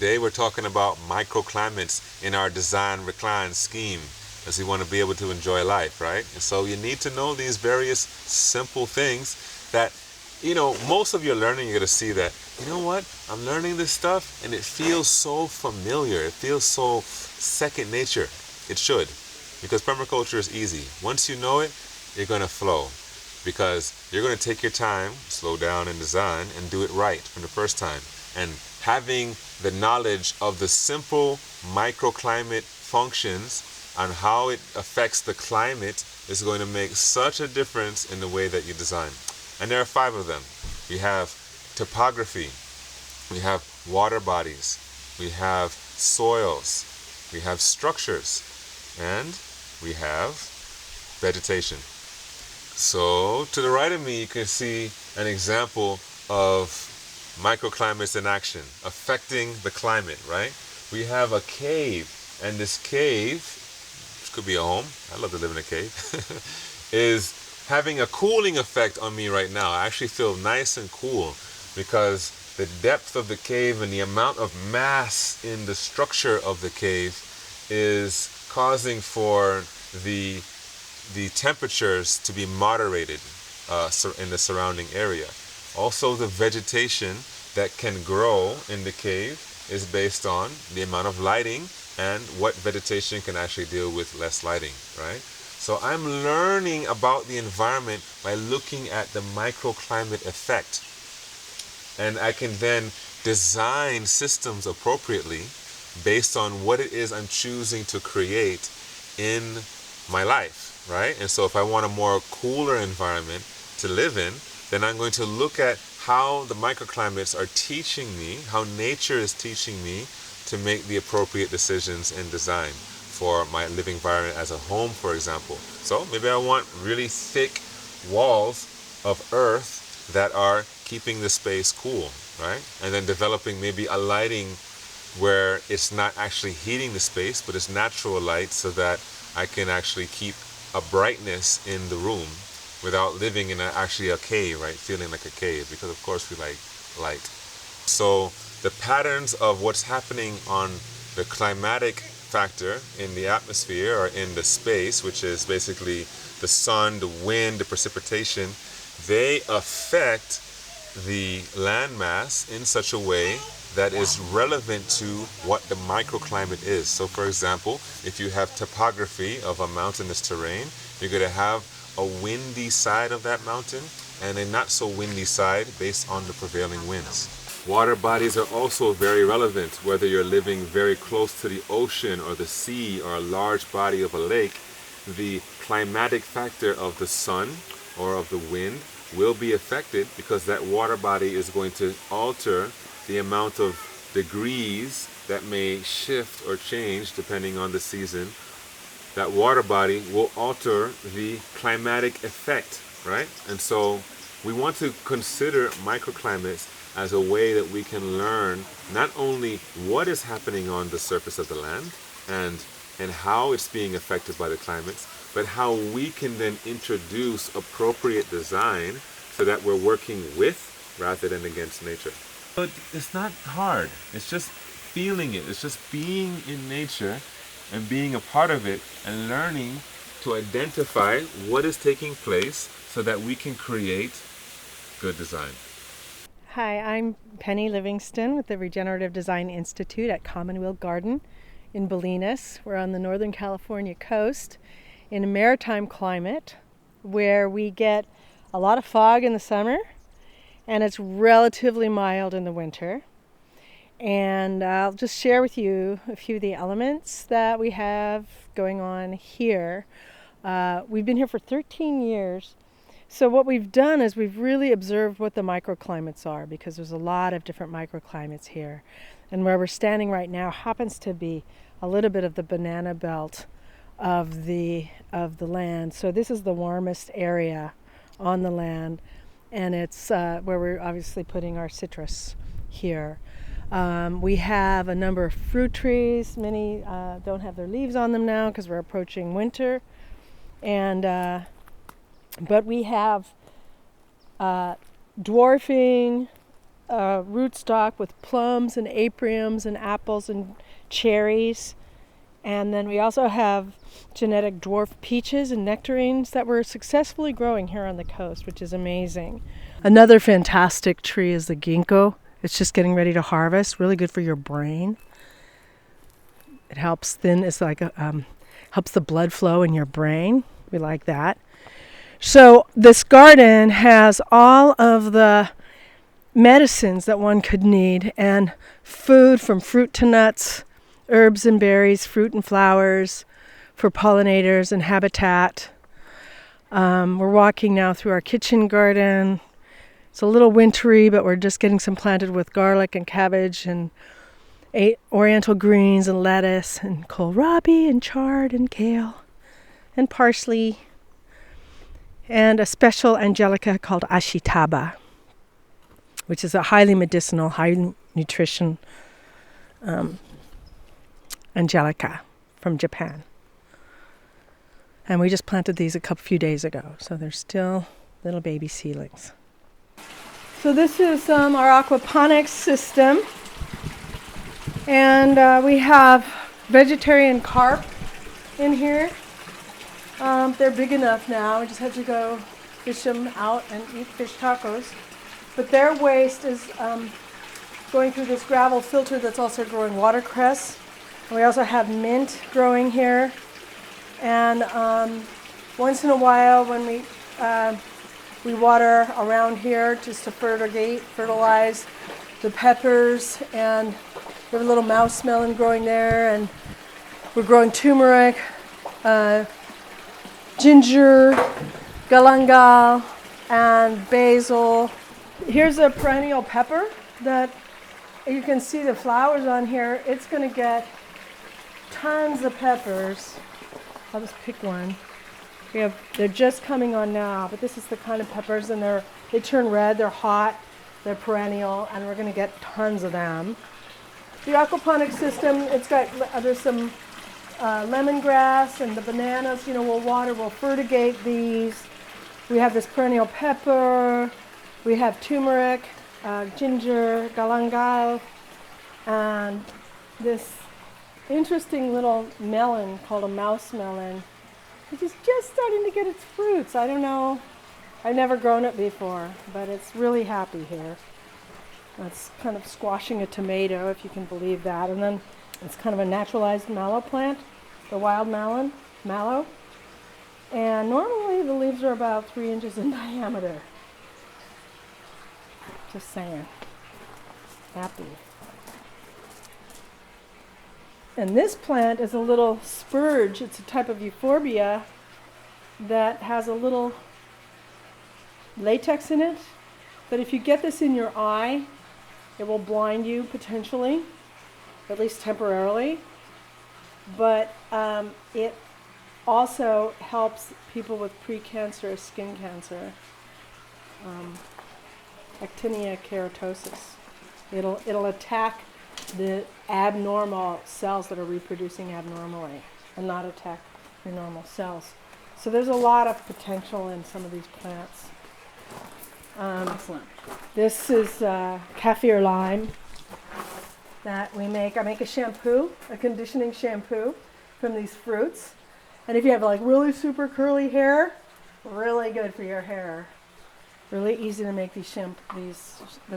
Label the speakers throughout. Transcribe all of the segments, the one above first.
Speaker 1: today we're talking about microclimates in our design recline scheme, as we want to be able to enjoy life, right? And so you need to know these various simple things that, most of your learning, you're going to see that, I'm learning this stuff and it feels so familiar. It feels so second nature. It should, because permaculture is easy. Once you know it, you're going to flow, because you're going to take your time, slow down in design, and do it right from the first time. And having the knowledge of the simple microclimate functions and how it affects the climate is going to make such a difference in the way that you design. And there are 5 of them. We have topography, we have water bodies, we have soils, we have structures, and we have vegetation. So to the right of me, you can see an example of microclimates in action, affecting the climate, right? We have a cave, and this cave, which could be a home, I love to live in a cave, is having a cooling effect on me right now. I actually feel nice and cool because the depth of the cave and the amount of mass in the structure of the cave is causing for the temperatures to be moderated in the surrounding area. Also, the vegetation that can grow in the cave is based on the amount of lighting and what vegetation can actually deal with less lighting, right? So I'm learning about the environment by looking at the microclimate effect. And I can then design systems appropriately based on what it is I'm choosing to create in my life, right? And so if I want a more cooler environment to live in, then I'm going to look at how the microclimates are teaching me, how nature is teaching me to make the appropriate decisions in design for my living environment as a home, for example. So maybe I want really thick walls of earth that are keeping the space cool, right? And then developing maybe a lighting where it's not actually heating the space, but it's natural light so that I can actually keep a brightness in the room without living in actually a cave, right? Feeling like a cave, because of course we like light. So the patterns of what's happening on the climatic factor in the atmosphere or in the space, which is basically the sun, the wind, the precipitation, they affect the landmass in such a way that is relevant to what the microclimate is. So for example, if you have topography of a mountainous terrain, you're going to have a windy side of that mountain and a not so windy side based on the prevailing winds. Water bodies are also very relevant, whether you're living very close to the ocean or the sea or a large body of a lake. The climatic factor of the sun or of the wind will be affected because that water body is going to alter the amount of degrees that may shift or change depending on the season. That water body will alter the climatic effect, right? And so we want to consider microclimates as a way that we can learn not only what is happening on the surface of the land and how it's being affected by the climates, but how we can then introduce appropriate design so that we're working with rather than against nature. But it's not hard. It's just feeling it. It's just being in nature and being a part of it and learning to identify what is taking place so that we can create good design.
Speaker 2: Hi, I'm Penny Livingston with the Regenerative Design Institute at Commonweal Garden in Bolinas. We're on the Northern California coast in a maritime climate where we get a lot of fog in the summer and it's relatively mild in the winter. And I'll just share with you a few of the elements that we have going on here. We've been here for 13 years. So what we've done is we've really observed what the microclimates are, because there's a lot of different microclimates here. And where we're standing right now happens to be a little bit of the banana belt of the land. So this is the warmest area on the land, and it's where we're obviously putting our citrus here. We have a number of fruit trees. Many don't have their leaves on them now because we're approaching winter. And but we have dwarfing rootstock with plums and apriums and apples and cherries. And then we also have genetic dwarf peaches and nectarines that we're successfully growing here on the coast, which is amazing. Another fantastic tree is the ginkgo. It's just getting ready to harvest. Really good for your brain. It helps helps the blood flow in your brain. We like that. So this garden has all of the medicines that one could need, and food from fruit to nuts, herbs and berries, fruit and flowers for pollinators and habitat. We're walking now through our kitchen garden. It's a little wintry, but we're just getting some planted with garlic and cabbage and oriental greens and lettuce and kohlrabi and chard and kale and parsley and a special angelica called ashitaba, which is a highly medicinal, high nutrition angelica from Japan. And we just planted these a few days ago, so they're still little baby seedlings. So this is our aquaponics system, and we have vegetarian carp in here. They're big enough now. We just have to go fish them out and eat fish tacos. But their waste is going through this gravel filter that's also growing watercress. And we also have mint growing here. And once in a while when we water around here just to fertilize the peppers, and we have a little mouse melon growing there, and we're growing turmeric, ginger, galangal, and basil. Here's a perennial pepper that you can see the flowers on here. It's going to get tons of peppers. I'll just pick one. They're just coming on now, but this is the kind of peppers, and they turn red, they're hot, they're perennial, and we're going to get tons of them. The aquaponics system, there's some lemongrass, and the bananas, we'll fertigate these. We have this perennial pepper, we have turmeric, ginger, galangal, and this interesting little melon called a mouse melon, which is just starting to get its fruits. I don't know. I've never grown it before, but it's really happy here. It's kind of squashing a tomato, if you can believe that. And then it's kind of a naturalized mallow plant, the wild mallow. And normally the leaves are about 3 inches in diameter. Just saying. Happy. And this plant is a little spurge. It's a type of euphorbia that has a little latex in it. But if you get this in your eye, it will blind you potentially, at least temporarily. But it also helps people with precancerous skin cancer, actinic keratosis. It'll attack the abnormal cells that are reproducing abnormally and not attack your normal cells. So there's a lot of potential in some of these plants.
Speaker 3: Excellent.
Speaker 2: This is kaffir lime that we make. I make a shampoo, a conditioning shampoo from these fruits. And if you have really super curly hair, really good for your hair. Really easy to make the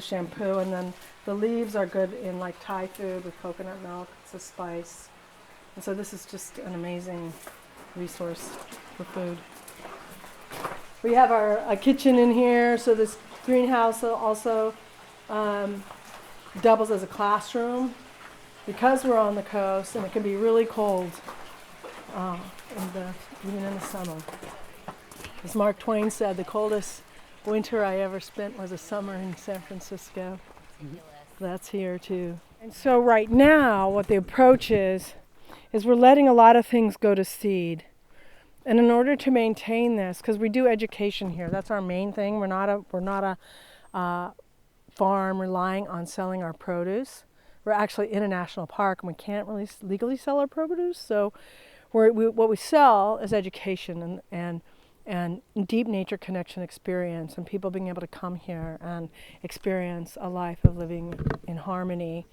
Speaker 2: shampoo, and then the leaves are good in Thai food with coconut milk. It's a spice, and so this is just an amazing resource for food. We have a kitchen in here, so this greenhouse also doubles as a classroom because we're on the coast, and it can be really cold even in the summer. As Mark Twain said, the coldest winter I ever spent was a summer in San Francisco. That's here too. And so right now what the approach is we're letting a lot of things go to seed. And in order to maintain this, because we do education here, that's our main thing. We're not a farm relying on selling our produce. We're actually in a national park, and we can't really legally sell our produce. So what we sell is education, and and deep nature connection experience, and people being able to come here and experience a life of living in harmony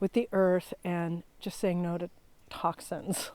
Speaker 2: with the earth and just saying no to toxins.